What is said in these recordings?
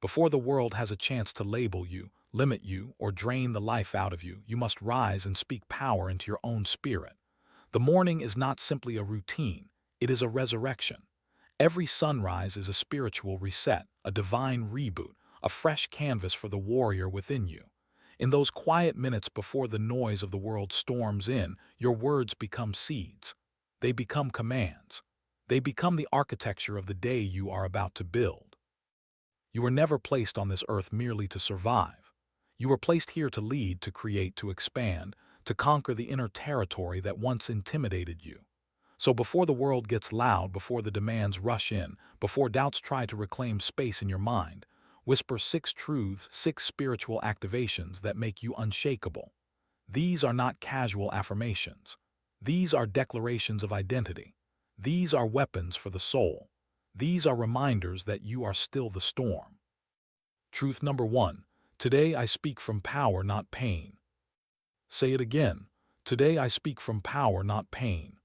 Before the world has a chance to label you, limit you, or drain the life out of you, you must rise and speak power into your own spirit. The morning is not simply a routine, it is a resurrection. Every sunrise is a spiritual reset, a divine reboot, a fresh canvas for the warrior within you. In those quiet minutes before the noise of the world storms in, your words become seeds. They become commands. They become the architecture of the day you are about to build. You were never placed on this earth merely to survive. You were placed here to lead, to create, to expand, to conquer the inner territory that once intimidated you. So before the world gets loud, before the demands rush in, before doubts try to reclaim space in your mind, whisper 6 truths, 6 spiritual activations that make you unshakable. These are not casual affirmations. These are declarations of identity. These are weapons for the soul. These are reminders that you are still the storm. Truth number 1. Today I speak from power, not pain. Say it again. Today I speak from power, not pain.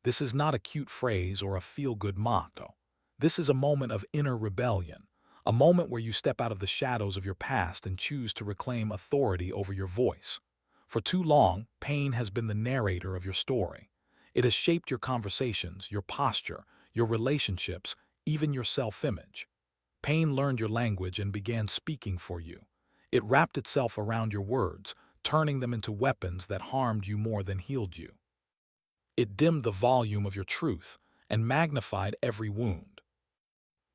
This is not a cute phrase or a feel-good motto. This is a moment of inner rebellion, a moment where you step out of the shadows of your past and choose to reclaim authority over your voice. For too long, pain has been the narrator of your story. It has shaped your conversations, your posture, your relationships, even your self-image. Pain learned your language and began speaking for you. It wrapped itself around your words, turning them into weapons that harmed you more than healed you. It dimmed the volume of your truth and magnified every wound.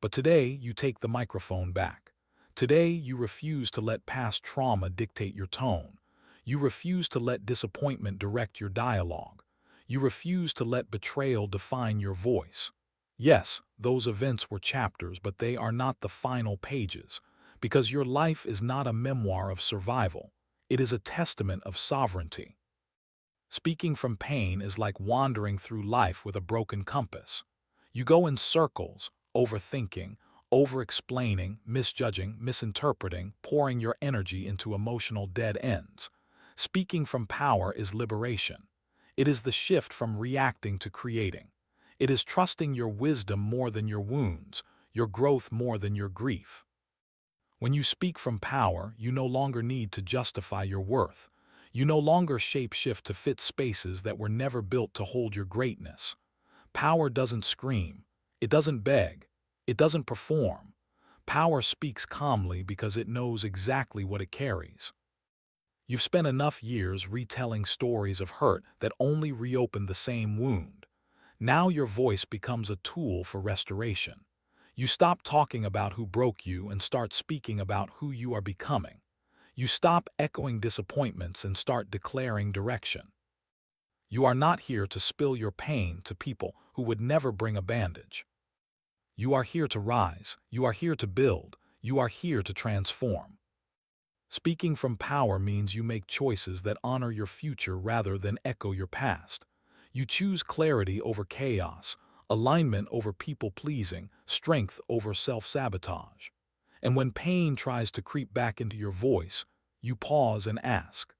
But today, you take the microphone back. Today, you refuse to let past trauma dictate your tone. You refuse to let disappointment direct your dialogue. You refuse to let betrayal define your voice. Yes, those events were chapters, but they are not the final pages, because your life is not a memoir of survival. It is a testament of sovereignty. Speaking from pain is like wandering through life with a broken compass. You go in circles, overthinking, over-explaining, misjudging, misinterpreting, pouring your energy into emotional dead ends. Speaking from power is liberation. It is the shift from reacting to creating. It is trusting your wisdom more than your wounds, your growth more than your grief. When you speak from power, you no longer need to justify your worth. You no longer shape-shift to fit spaces that were never built to hold your greatness. Power doesn't scream. It doesn't beg. It doesn't perform. Power speaks calmly because it knows exactly what it carries. You've spent enough years retelling stories of hurt that only reopen the same wound. Now your voice becomes a tool for restoration. You stop talking about who broke you and start speaking about who you are becoming. You stop echoing disappointments and start declaring direction. You are not here to spill your pain to people who would never bring a bandage. You are here to rise. You are here to build. You are here to transform. Speaking from power means you make choices that honor your future rather than echo your past. You choose clarity over chaos, alignment over people-pleasing, strength over self-sabotage. And when pain tries to creep back into your voice, you pause and ask,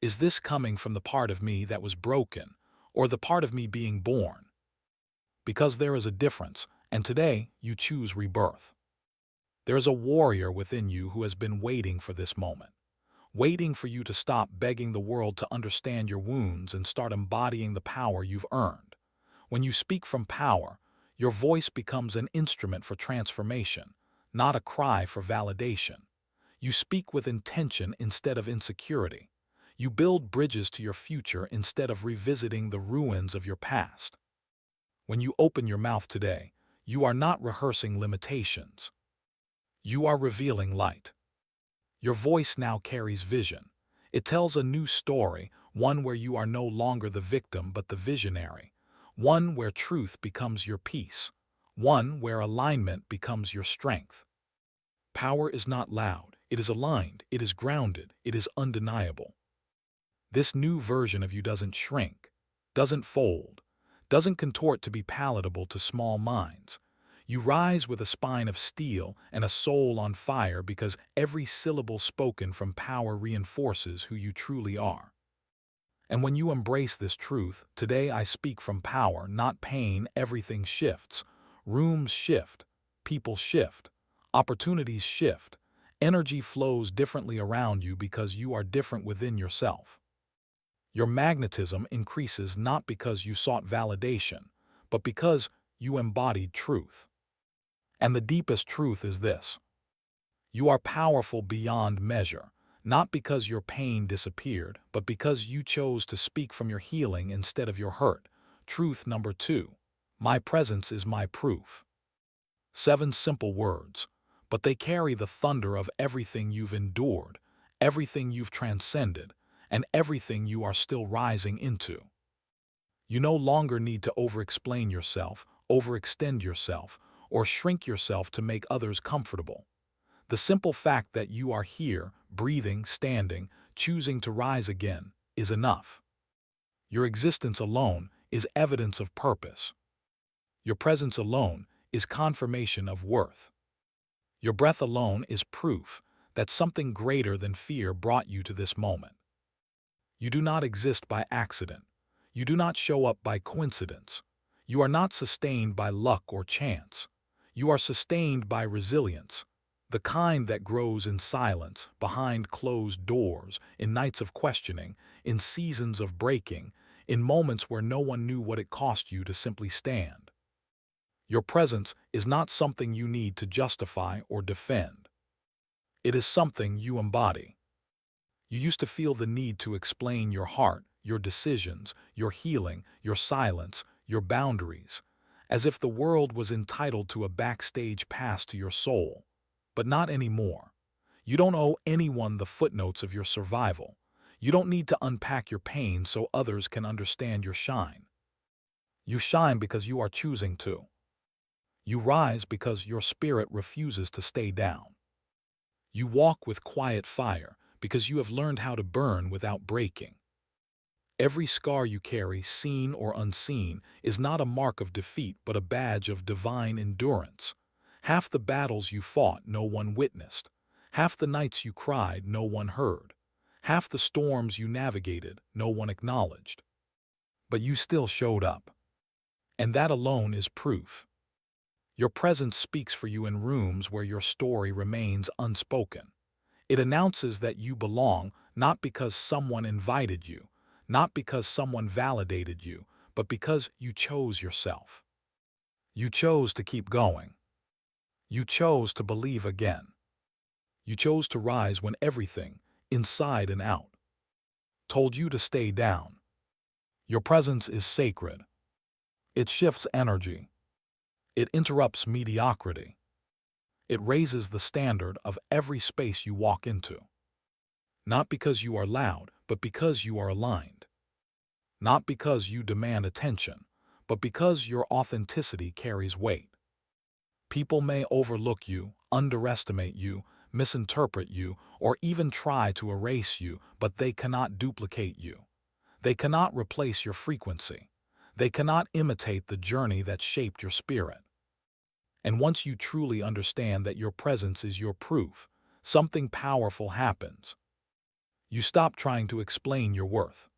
is this coming from the part of me that was broken, or the part of me being born? Because there is a difference, and today you choose rebirth. There is a warrior within you who has been waiting for this moment, waiting for you to stop begging the world to understand your wounds and start embodying the power you've earned. When you speak from power, your voice becomes an instrument for transformation, not a cry for validation. You speak with intention instead of insecurity. You build bridges to your future instead of revisiting the ruins of your past. When you open your mouth today, you are not rehearsing limitations. You are revealing light. Your voice now carries vision. It tells a new story, one where you are no longer the victim but the visionary, one where truth becomes your peace, one where alignment becomes your strength. Power is not loud, it is aligned, it is grounded, it is undeniable. This new version of you doesn't shrink, doesn't fold, doesn't contort to be palatable to small minds. You rise with a spine of steel and a soul on fire because every syllable spoken from power reinforces who you truly are. And when you embrace this truth, today I speak from power, not pain, everything shifts. Rooms shift, people shift, Opportunities shift. Energy flows differently around you because you are different within yourself. Your magnetism increases not because you sought validation, but because you embodied truth. And the deepest truth is this: you are powerful beyond measure, not because your pain disappeared, but because you chose to speak from your healing instead of your hurt. Truth number 2. My presence is my proof. 7 simple words, but they carry the thunder of everything you've endured, everything you've transcended, and everything you are still rising into. You no longer need to over-explain yourself, overextend yourself, or shrink yourself to make others comfortable. The simple fact that you are here, breathing, standing, choosing to rise again, is enough. Your existence alone is evidence of purpose. Your presence alone is confirmation of worth. Your breath alone is proof that something greater than fear brought you to this moment. You do not exist by accident. You do not show up by coincidence. You are not sustained by luck or chance. You are sustained by resilience, the kind that grows in silence, behind closed doors, in nights of questioning, in seasons of breaking, in moments where no one knew what it cost you to simply stand. Your presence is not something you need to justify or defend. It is something you embody. You used to feel the need to explain your heart, your decisions, your healing, your silence, your boundaries, as if the world was entitled to a backstage pass to your soul. But not anymore. You don't owe anyone the footnotes of your survival. You don't need to unpack your pain so others can understand your shine. You shine because you are choosing to. You rise because your spirit refuses to stay down. You walk with quiet fire because you have learned how to burn without breaking. Every scar you carry, seen or unseen, is not a mark of defeat but a badge of divine endurance. Half the battles you fought, no one witnessed. Half the nights you cried, no one heard. Half the storms you navigated, no one acknowledged. But you still showed up. And that alone is proof. Your presence speaks for you in rooms where your story remains unspoken. It announces that you belong, not because someone invited you, not because someone validated you, but because you chose yourself. You chose to keep going. You chose to believe again. You chose to rise when everything, inside and out, told you to stay down. Your presence is sacred. It shifts energy. It interrupts mediocrity. It raises the standard of every space you walk into. Not because you are loud, but because you are aligned. Not because you demand attention, but because your authenticity carries weight. People may overlook you, underestimate you, misinterpret you, or even try to erase you, but they cannot duplicate you. They cannot replace your frequency. They cannot imitate the journey that shaped your spirit. And once you truly understand that your presence is your proof, something powerful happens. You stop trying to explain your worth.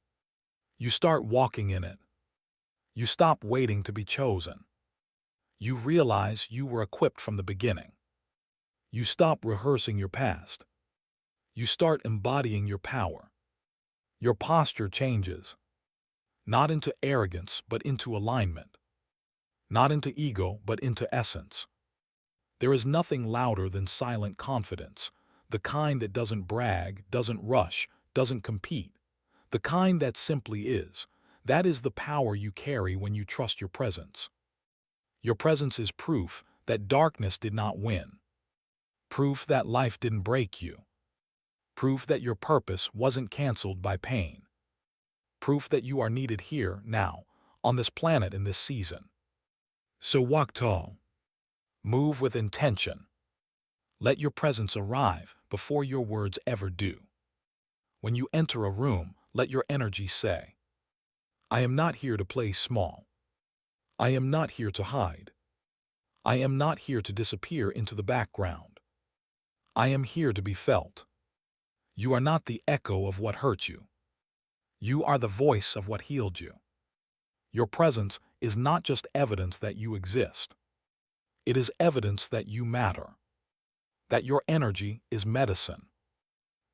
You start walking in it. You stop waiting to be chosen. You realize you were equipped from the beginning. You stop rehearsing your past. You start embodying your power. Your posture changes, not into arrogance but into alignment, not into ego but into essence. There is nothing louder than silent confidence, the kind that doesn't brag, doesn't rush, doesn't compete, the kind that simply is. That is the power you carry when you trust your presence. Your presence is proof that darkness did not win, proof that life didn't break you, proof that your purpose wasn't canceled by pain, proof that you are needed here, now, on this planet in this season. So walk tall. Move with intention. Let your presence arrive before your words ever do. When you enter a room, let your energy say, I am not here to play small. I am not here to hide. I am not here to disappear into the background. I am here to be felt. You are not the echo of what hurt you. You are the voice of what healed you. Your presence is not just evidence that you exist. It is evidence that you matter. that your energy is medicine,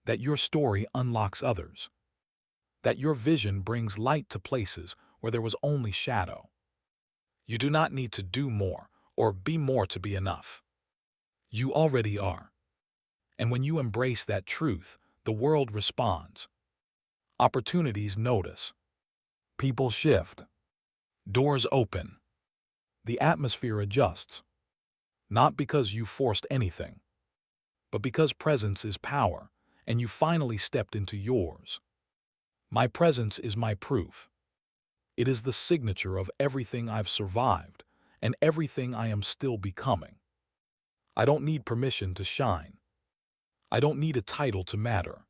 that your story unlocks others, that your vision brings light to places where there was only shadow. You do not need to do more or be more to be enough. You already are. And when you embrace that truth, the world responds. Opportunities notice. People shift. Doors open. The atmosphere adjusts. Not because you forced anything, but because presence is power, and you finally stepped into yours. My presence is my proof. It is the signature of everything I've survived and everything I am still becoming. I don't need permission to shine. I don't need a title to matter.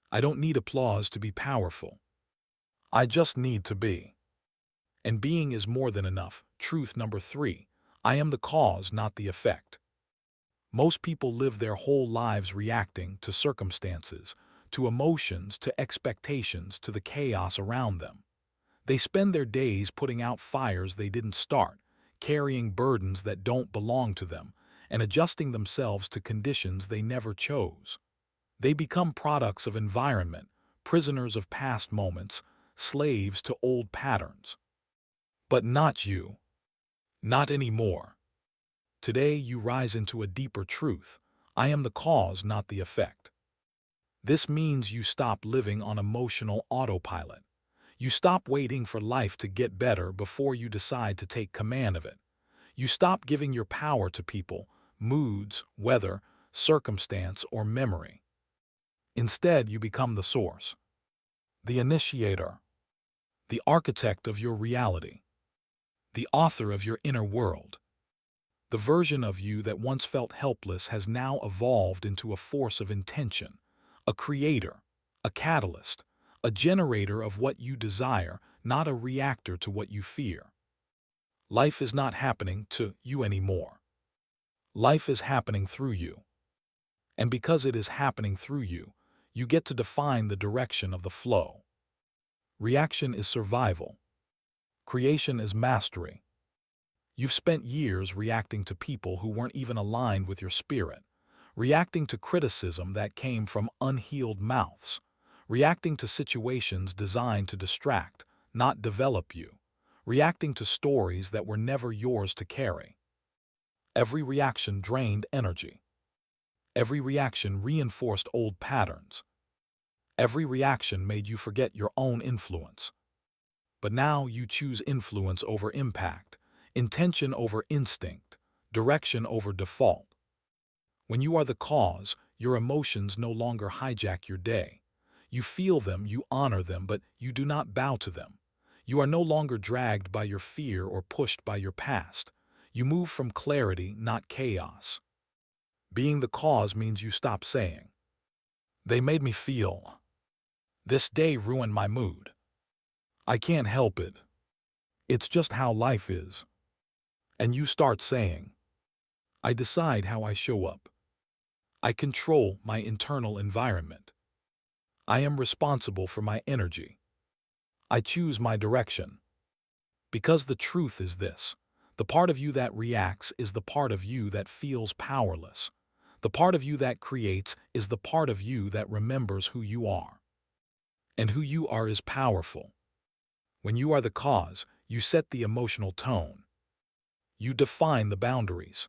I don't need applause to be powerful. I just need to be. And being is more than enough. Truth number 3. I am the cause, not the effect. Most people live their whole lives reacting to circumstances, to emotions, to expectations, to the chaos around them. They spend their days putting out fires they didn't start, carrying burdens that don't belong to them, and adjusting themselves to conditions they never chose. They become products of environment, prisoners of past moments, slaves to old patterns. But not you. Not anymore. Today you rise into a deeper truth. I am the cause, not the effect. This means you stop living on emotional autopilot. You stop waiting for life to get better before you decide to take command of it. You stop giving your power to people, moods, weather, circumstance, or memory. Instead, you become the source, the initiator, the architect of your reality, the author of your inner world. The version of you that once felt helpless has now evolved into a force of intention, a creator, a catalyst, a generator of what you desire, not a reactor to what you fear. Life is not happening to you anymore. Life is happening through you. And because it is happening through you, you get to define the direction of the flow. Reaction is survival. Creation is mastery. You've spent years reacting to people who weren't even aligned with your spirit, reacting to criticism that came from unhealed mouths, reacting to situations designed to distract, not develop you, reacting to stories that were never yours to carry. Every reaction drained energy. Every reaction reinforced old patterns. Every reaction made you forget your own influence. But now you choose influence over impact, intention over instinct, direction over default. When you are the cause, your emotions no longer hijack your day. You feel them, you honor them, but you do not bow to them. You are no longer dragged by your fear or pushed by your past. You move from clarity, not chaos. Being the cause means you stop saying, "They made me feel. This day ruined my mood. I can't help it. It's just how life is." And you start saying, "I decide how I show up. I control my internal environment. I am responsible for my energy. I choose my direction." Because the truth is this: the part of you that reacts is the part of you that feels powerless. The part of you that creates is the part of you that remembers who you are. And who you are is powerful. When you are the cause, you set the emotional tone. You define the boundaries.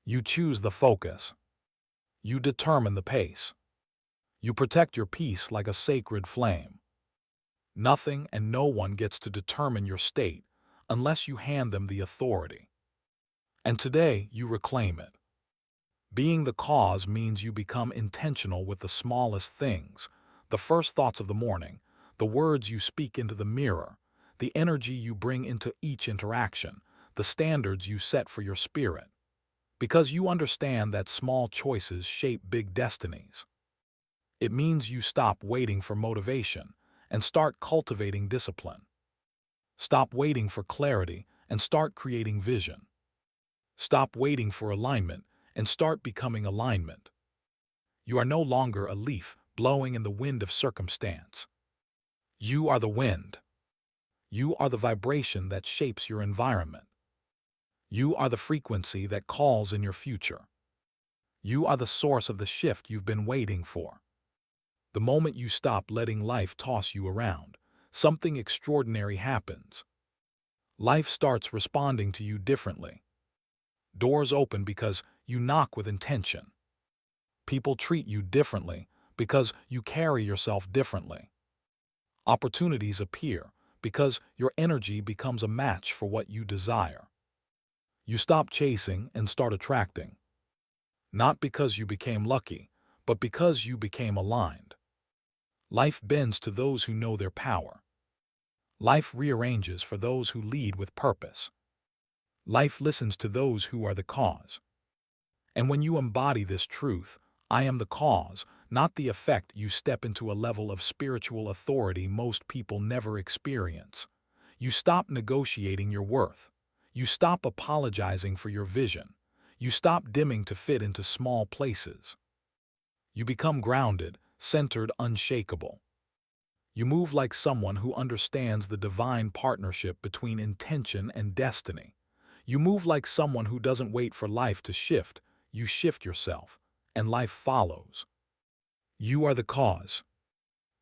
You choose the focus. You determine the pace. You protect your peace like a sacred flame. Nothing and no one gets to determine your state unless you hand them the authority. And today, you reclaim it. Being the cause means you become intentional with the smallest things, the first thoughts of the morning, the words you speak into the mirror, the energy you bring into each interaction, the standards you set for your spirit. Because you understand that small choices shape big destinies. It means you stop waiting for motivation and start cultivating discipline. Stop waiting for clarity and start creating vision. Stop waiting for alignment and start becoming alignment. You are no longer a leaf blowing in the wind of circumstance. You are the wind. You are the vibration that shapes your environment. You are the frequency that calls in your future. You are the source of the shift you've been waiting for. The moment you stop letting life toss you around, something extraordinary happens. Life starts responding to you differently. Doors open because you knock with intention. People treat you differently because you carry yourself differently. Opportunities appear because your energy becomes a match for what you desire. You stop chasing and start attracting. Not because you became lucky, but because you became aligned. Life bends to those who know their power. Life rearranges for those who lead with purpose. Life listens to those who are the cause. And when you embody this truth, I am the cause, not the effect, you step into a level of spiritual authority most people never experience. You stop negotiating your worth. You stop apologizing for your vision. You stop dimming to fit into small places. You become grounded, centered, unshakable. You move like someone who understands the divine partnership between intention and destiny. You move like someone who doesn't wait for life to shift. You shift yourself, and life follows. You are the cause.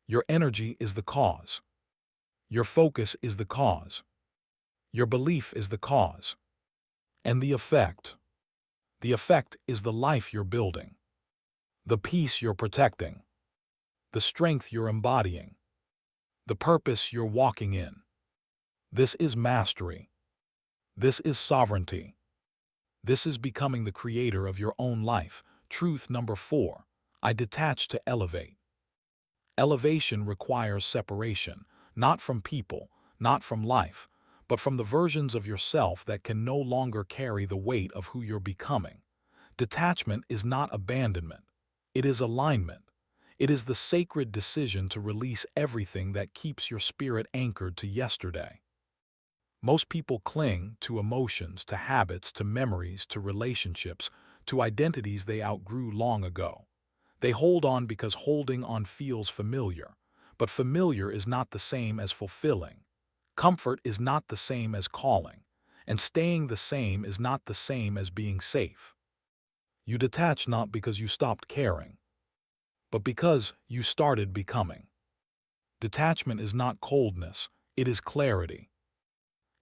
Your energy is the cause. Your focus is the cause. Your belief is the cause. And the effect? The effect is the life you're building, the peace you're protecting, the strength you're embodying, the purpose you're walking in. This is mastery. This is sovereignty. This is becoming the creator of your own life. Truth number 4. I detach to elevate. Elevation requires separation, not from people, not from life, but from the versions of yourself that can no longer carry the weight of who you're becoming. Detachment is not abandonment. It is alignment. It is the sacred decision to release everything that keeps your spirit anchored to yesterday. Most people cling to emotions, to habits, to memories, to relationships, to identities they outgrew long ago. They hold on because holding on feels familiar, but familiar is not the same as fulfilling. Comfort is not the same as calling, and staying the same is not the same as being safe. You detach not because you stopped caring, but because you started becoming. Detachment is not coldness, it is clarity.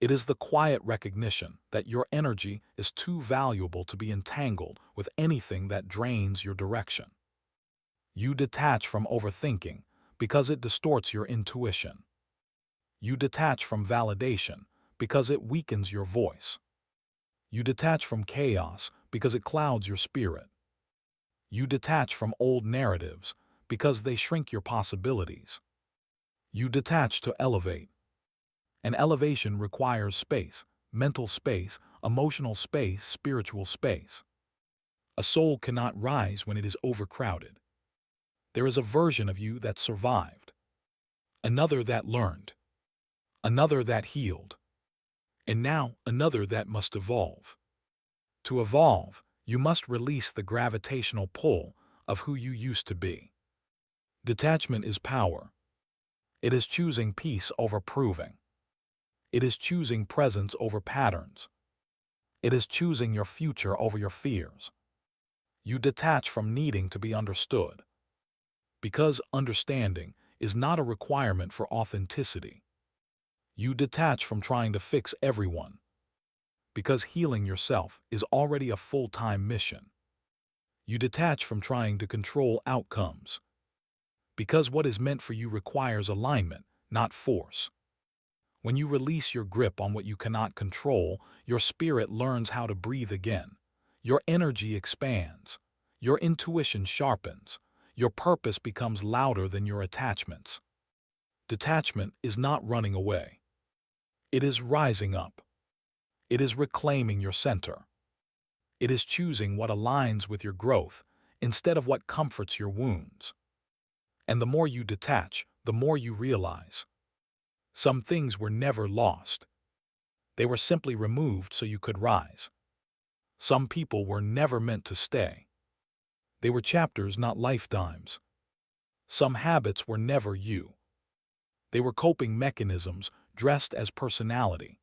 It is the quiet recognition that your energy is too valuable to be entangled with anything that drains your direction. You detach from overthinking because it distorts your intuition. You detach from validation because it weakens your voice. You detach from chaos because it clouds your spirit. You detach from old narratives because they shrink your possibilities. You detach to elevate. And elevation requires space, mental space, emotional space, spiritual space. A soul cannot rise when it is overcrowded. There is a version of you that survived, another that learned, another that healed, and now another that must evolve. To evolve, you must release the gravitational pull of who you used to be. Detachment is power. It is choosing peace over proving. It is choosing presence over patterns. It is choosing your future over your fears. You detach from needing to be understood, because understanding is not a requirement for authenticity. You detach from trying to fix everyone, because healing yourself is already a full-time mission. You detach from trying to control outcomes, because what is meant for you requires alignment, not force. When you release your grip on what you cannot control, your spirit learns how to breathe again. Your energy expands. Your intuition sharpens. Your purpose becomes louder than your attachments. Detachment is not running away. It is rising up. It is reclaiming your center. It is choosing what aligns with your growth instead of what comforts your wounds. And the more you detach, the more you realize. Some things were never lost. They were simply removed so you could rise. Some people were never meant to stay. They were chapters, not lifetimes. Some habits were never you. They were coping mechanisms dressed as personality.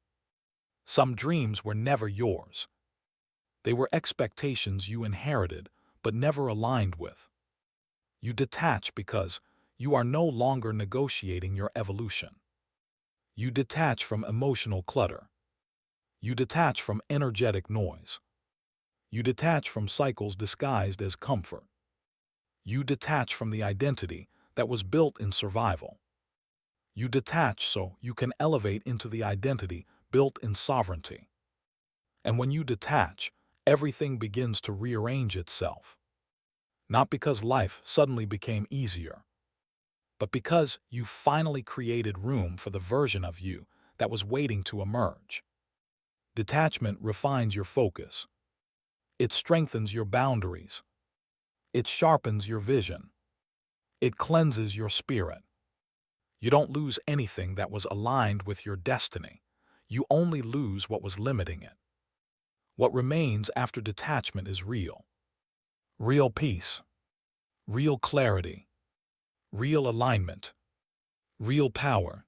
Some dreams were never yours. They were expectations you inherited, but never aligned with. You detach because you are no longer negotiating your evolution. You detach from emotional clutter. You detach from energetic noise. You detach from cycles disguised as comfort. You detach from the identity that was built in survival. You detach so you can elevate into the identity built in sovereignty. And when you detach, everything begins to rearrange itself. Not because life suddenly became easier, but because you finally created room for the version of you that was waiting to emerge. Detachment refines your focus. It strengthens your boundaries. It sharpens your vision. It cleanses your spirit. You don't lose anything that was aligned with your destiny. You only lose what was limiting it. What remains after detachment is real. Real peace. Real clarity. Real alignment. Real power.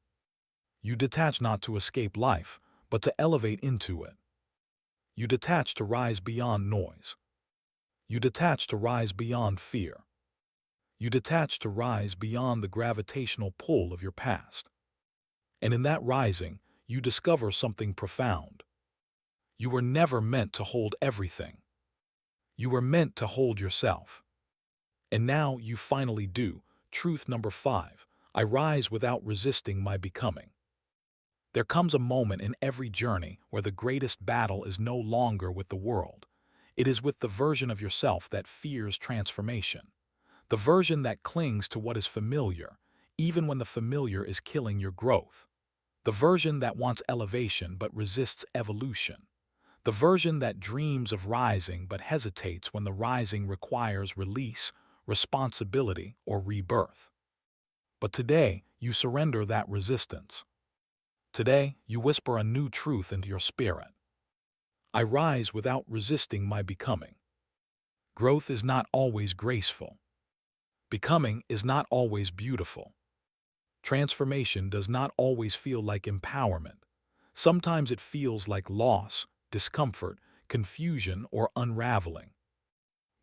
You detach not to escape life, but to elevate into it. You detach to rise beyond noise. You detach to rise beyond fear. You detach to rise beyond the gravitational pull of your past. And in that rising, you discover something profound. You were never meant to hold everything. You were meant to hold yourself. And now you finally do. Truth number 5. I rise without resisting my becoming. There comes a moment in every journey where the greatest battle is no longer with the world. It is with the version of yourself that fears transformation. The version that clings to what is familiar, even when the familiar is killing your growth. The version that wants elevation but resists evolution. The version that dreams of rising but hesitates when the rising requires release, responsibility, or rebirth. But today, you surrender that resistance. Today, you whisper a new truth into your spirit. I rise without resisting my becoming. Growth is not always graceful. Becoming is not always beautiful. Transformation does not always feel like empowerment. Sometimes it feels like loss, discomfort, confusion, or unraveling.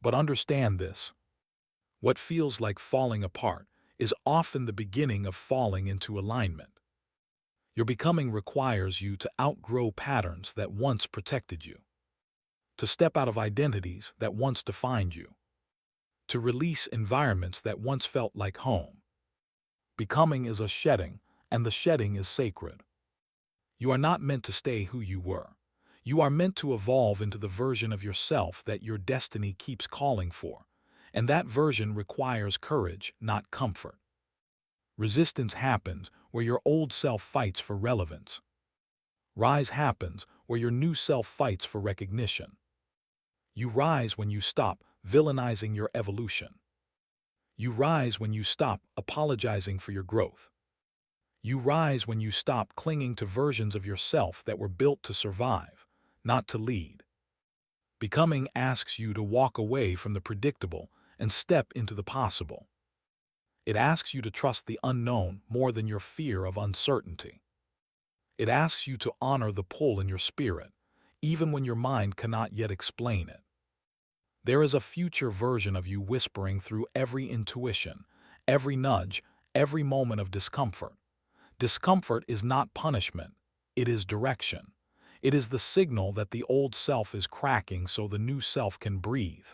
But understand this. What feels like falling apart is often the beginning of falling into alignment. Your becoming requires you to outgrow patterns that once protected you, to step out of identities that once defined you, to release environments that once felt like home. Becoming is a shedding, and the shedding is sacred. You are not meant to stay who you were. You are meant to evolve into the version of yourself that your destiny keeps calling for, and that version requires courage, not comfort. Resistance happens where your old self fights for relevance. Rise happens where your new self fights for recognition. You rise when you stop villainizing your evolution. You rise when you stop apologizing for your growth. You rise when you stop clinging to versions of yourself that were built to survive, not to lead. Becoming asks you to walk away from the predictable and step into the possible. It asks you to trust the unknown more than your fear of uncertainty. It asks you to honor the pull in your spirit, even when your mind cannot yet explain it. There is a future version of you whispering through every intuition, every nudge, every moment of discomfort. Discomfort is not punishment, it is direction. It is the signal that the old self is cracking so the new self can breathe.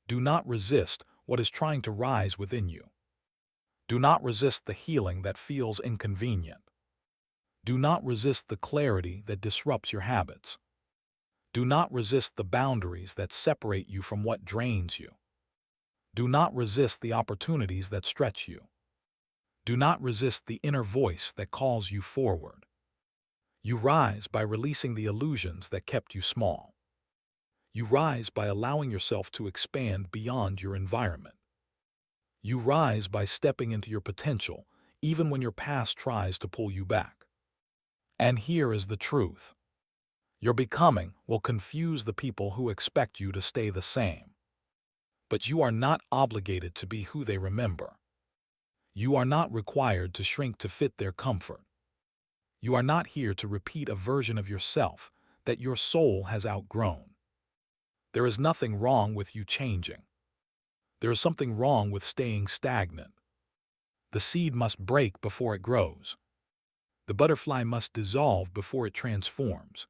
Do not resist what is trying to rise within you. Do not resist the healing that feels inconvenient. Do not resist the clarity that disrupts your habits. Do not resist the boundaries that separate you from what drains you. Do not resist the opportunities that stretch you. Do not resist the inner voice that calls you forward. You rise by releasing the illusions that kept you small. You rise by allowing yourself to expand beyond your environment. You rise by stepping into your potential, even when your past tries to pull you back. And here is the truth. Your becoming will confuse the people who expect you to stay the same. But you are not obligated to be who they remember. You are not required to shrink to fit their comfort. You are not here to repeat a version of yourself that your soul has outgrown. There is nothing wrong with you changing. There is something wrong with staying stagnant. The seed must break before it grows. The butterfly must dissolve before it transforms.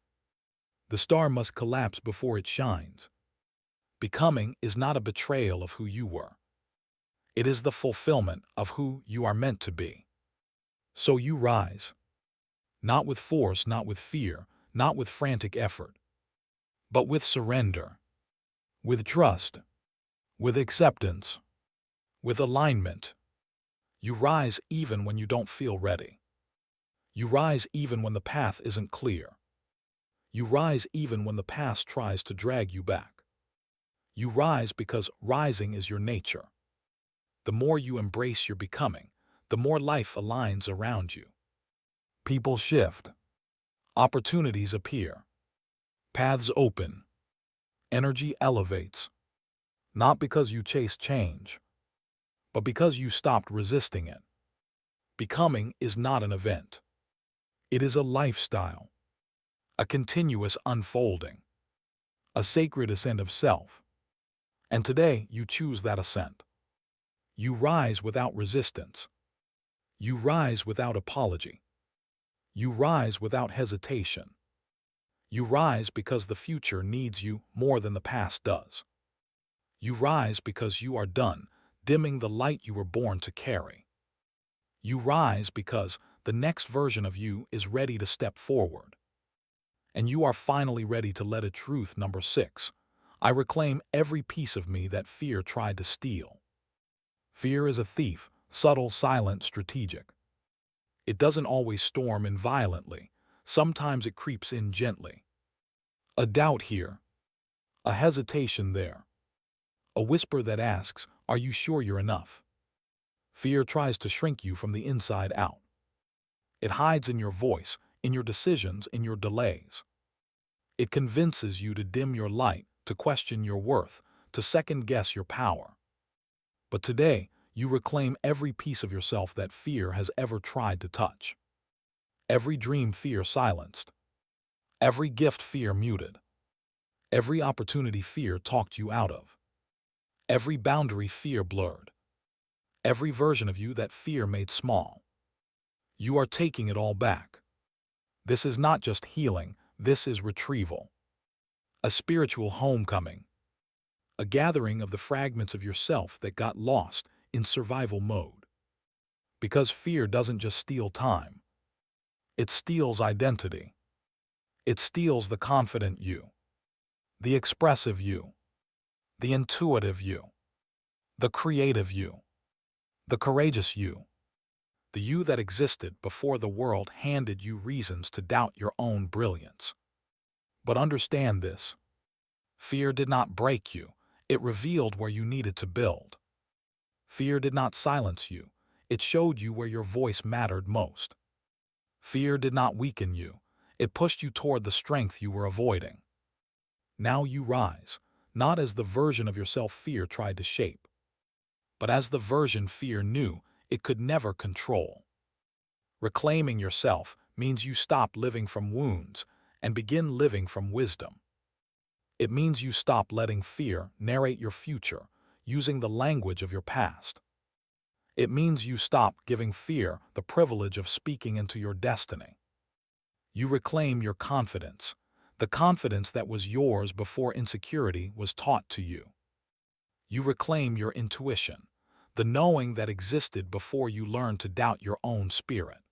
The star must collapse before it shines. Becoming is not a betrayal of who you were. It is the fulfillment of who you are meant to be. So you rise. Not with force, not with fear, not with frantic effort, but with surrender, with trust, with acceptance, with alignment. You rise even when you don't feel ready. You rise even when the path isn't clear. You rise even when the past tries to drag you back. You rise because rising is your nature. The more you embrace your becoming, the more life aligns around you. People shift. Opportunities appear. Paths open. Energy elevates. Not because you chase change, but because you stopped resisting it. Becoming is not an event. It is a lifestyle, a continuous unfolding, a sacred ascent of self. And today you choose that ascent. You rise without resistance. You rise without apology. You rise without hesitation. You rise because the future needs you more than the past does. You rise because you are done dimming the light you were born to carry. You rise because the next version of you is ready to step forward. And you are finally ready to let a truth number 6. I reclaim every piece of me that fear tried to steal. Fear is a thief, subtle, silent, strategic. It doesn't always storm in violently. Sometimes it creeps in gently. A doubt here, a hesitation there, a whisper that asks, "Are you sure you're enough?" Fear tries to shrink you from the inside out. It hides in your voice, in your decisions, in your delays. It convinces you to dim your light, to question your worth, to second-guess your power. But today, you reclaim every piece of yourself that fear has ever tried to touch. Every dream fear silenced. Every gift fear muted. Every opportunity fear talked you out of. Every boundary fear blurred. Every version of you that fear made small. You are taking it all back. This is not just healing, this is retrieval. A spiritual homecoming. A gathering of the fragments of yourself that got lost in survival mode. Because fear doesn't just steal time. It steals identity. It steals the confident you, the expressive you, the intuitive you, the creative you, the courageous you, the you that existed before the world handed you reasons to doubt your own brilliance. But understand this. Fear did not break you. It revealed where you needed to build. Fear did not silence you. It showed you where your voice mattered most. Fear did not weaken you. It pushed you toward the strength you were avoiding. Now you rise, not as the version of yourself fear tried to shape, but as the version fear knew it could never control. Reclaiming yourself means you stop living from wounds and begin living from wisdom. It means you stop letting fear narrate your future using the language of your past. It means you stop giving fear the privilege of speaking into your destiny. You reclaim your confidence, the confidence that was yours before insecurity was taught to you. You reclaim your intuition, the knowing that existed before you learned to doubt your own spirit.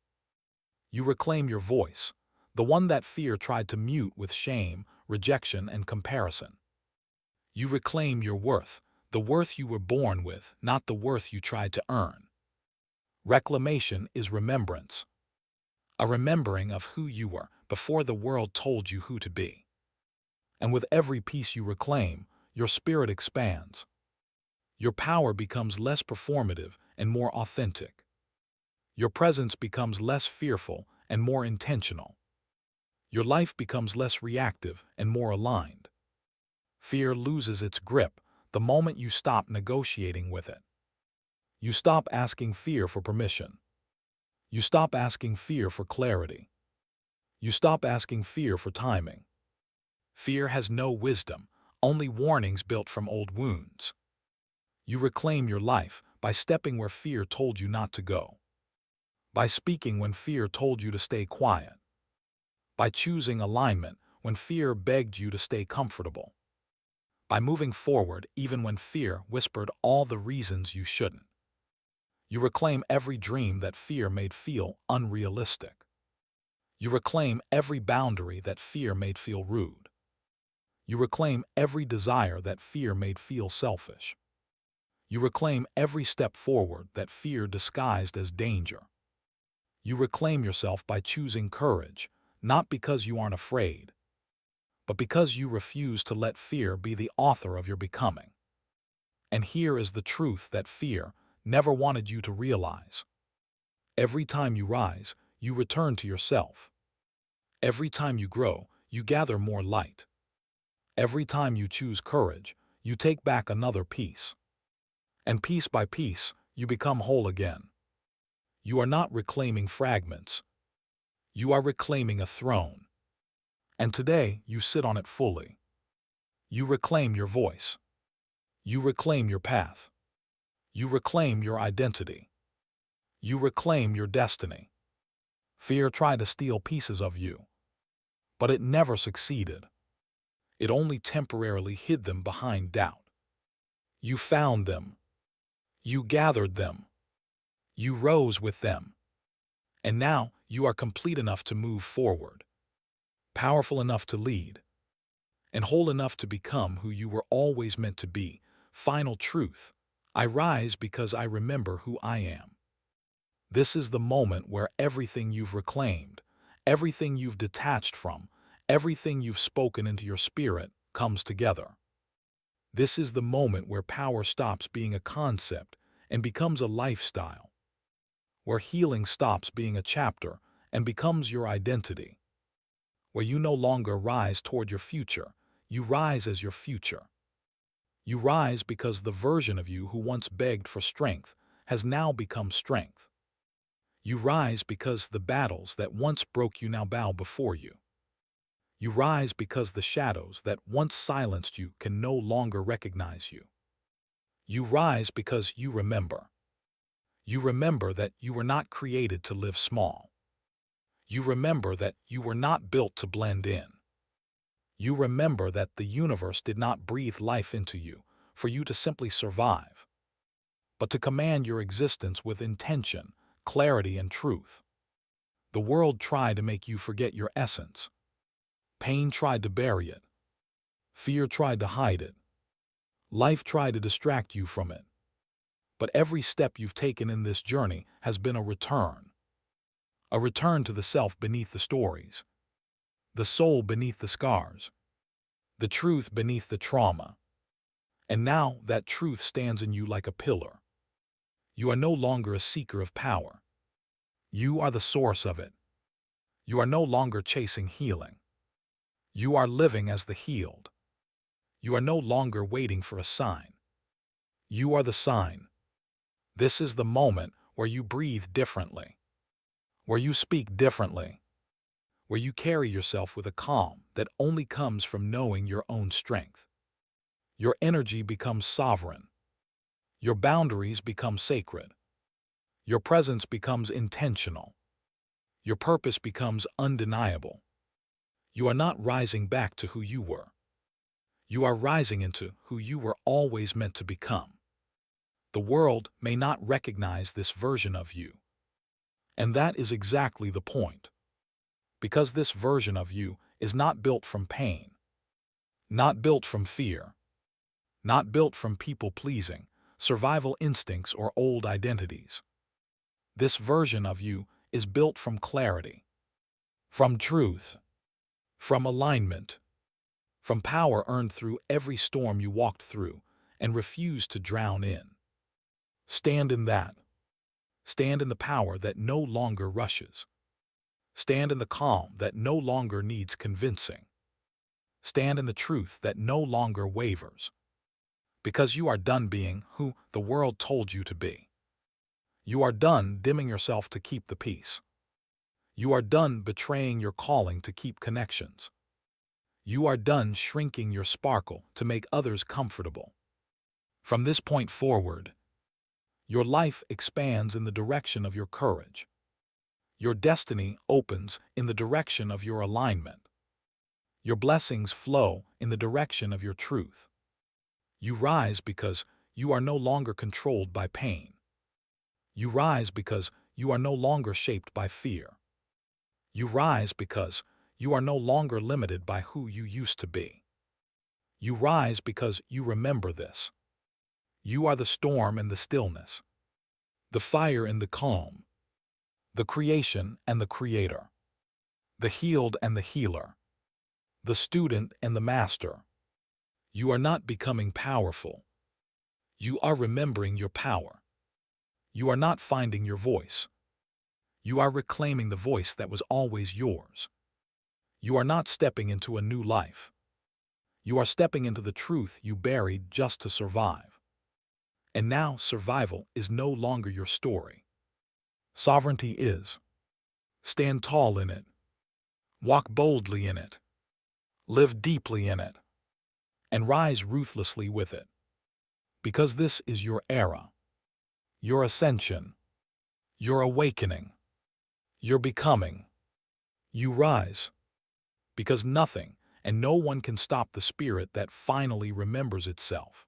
You reclaim your voice, the one that fear tried to mute with shame, rejection, and comparison. You reclaim your worth, the worth you were born with, not the worth you tried to earn. Reclamation is remembrance, a remembering of who you were before the world told you who to be. And with every piece you reclaim, your spirit expands. Your power becomes less performative and more authentic. Your presence becomes less fearful and more intentional. Your life becomes less reactive and more aligned. Fear loses its grip the moment you stop negotiating with it. You stop asking fear for permission. You stop asking fear for clarity. You stop asking fear for timing. Fear has no wisdom, only warnings built from old wounds. You reclaim your life by stepping where fear told you not to go, by speaking when fear told you to stay quiet, by choosing alignment when fear begged you to stay comfortable, by moving forward even when fear whispered all the reasons you shouldn't. You reclaim every dream that fear made feel unrealistic. You reclaim every boundary that fear made feel rude. You reclaim every desire that fear made feel selfish. You reclaim every step forward that fear disguised as danger. You reclaim yourself by choosing courage, not because you aren't afraid, but because you refuse to let fear be the author of your becoming. And here is the truth that fear never wanted you to realize. Every time you rise, you return to yourself. Every time you grow, you gather more light. Every time you choose courage, you take back another piece. And piece by piece, you become whole again. You are not reclaiming fragments. You are reclaiming a throne. And today, you sit on it fully. You reclaim your voice. You reclaim your path. You reclaim your identity. You reclaim your destiny. Fear tried to steal pieces of you, but it never succeeded. It only temporarily hid them behind doubt. You found them. You gathered them. You rose with them. And now you are complete enough to move forward, powerful enough to lead, and whole enough to become who you were always meant to be. Final truth: I rise because I remember who I am. This is the moment where everything you've reclaimed, everything you've detached from, everything you've spoken into your spirit comes together. This is the moment where power stops being a concept and becomes a lifestyle, where healing stops being a chapter and becomes your identity, where you no longer rise toward your future, you rise as your future. You rise because the version of you who once begged for strength has now become strength. You rise because the battles that once broke you now bow before you. You rise because the shadows that once silenced you can no longer recognize you. You rise because you remember. You remember that you were not created to live small. You remember that you were not built to blend in. You remember that the universe did not breathe life into you for you to simply survive, but to command your existence with intention, clarity, and truth. The world tried to make you forget your essence. Pain tried to bury it. Fear tried to hide it. Life tried to distract you from it. But every step you've taken in this journey has been a return to the self beneath the stories, the soul beneath the scars, the truth beneath the trauma. And now that truth stands in you like a pillar. You are no longer a seeker of power. You are the source of it. You are no longer chasing healing. You are living as the healed. You are no longer waiting for a sign. You are the sign. This is the moment where you breathe differently, where you speak differently, where you carry yourself with a calm that only comes from knowing your own strength. Your energy becomes sovereign. Your boundaries become sacred. Your presence becomes intentional. Your purpose becomes undeniable. You are not rising back to who you were. You are rising into who you were always meant to become. The world may not recognize this version of you. And that is exactly the point. Because this version of you is not built from pain, not built from fear, not built from people-pleasing, survival instincts, or old identities. This version of you is built from clarity, from truth, from alignment, from power earned through every storm you walked through and refused to drown in. Stand in that. Stand in the power that no longer rushes. Stand in the calm that no longer needs convincing. Stand in the truth that no longer wavers. Because you are done being who the world told you to be. You are done dimming yourself to keep the peace. You are done betraying your calling to keep connections. You are done shrinking your sparkle to make others comfortable. From this point forward, your life expands in the direction of your courage. Your destiny opens in the direction of your alignment. Your blessings flow in the direction of your truth. You rise because you are no longer controlled by pain. You rise because you are no longer shaped by fear. You rise because you are no longer limited by who you used to be. You rise because you remember this. You are the storm in the stillness, the fire in the calm, the creation and the creator, the healed and the healer, the student and the master. You are not becoming powerful. You are remembering your power. You are not finding your voice. You are reclaiming the voice that was always yours. You are not stepping into a new life. You are stepping into the truth you buried just to survive. And now survival is no longer your story. Sovereignty is. Stand tall in it. Walk boldly in it. Live deeply in it. And rise ruthlessly with it. Because this is your era. Your ascension. Your awakening. Your becoming. You rise. Because nothing and no one can stop the spirit that finally remembers itself.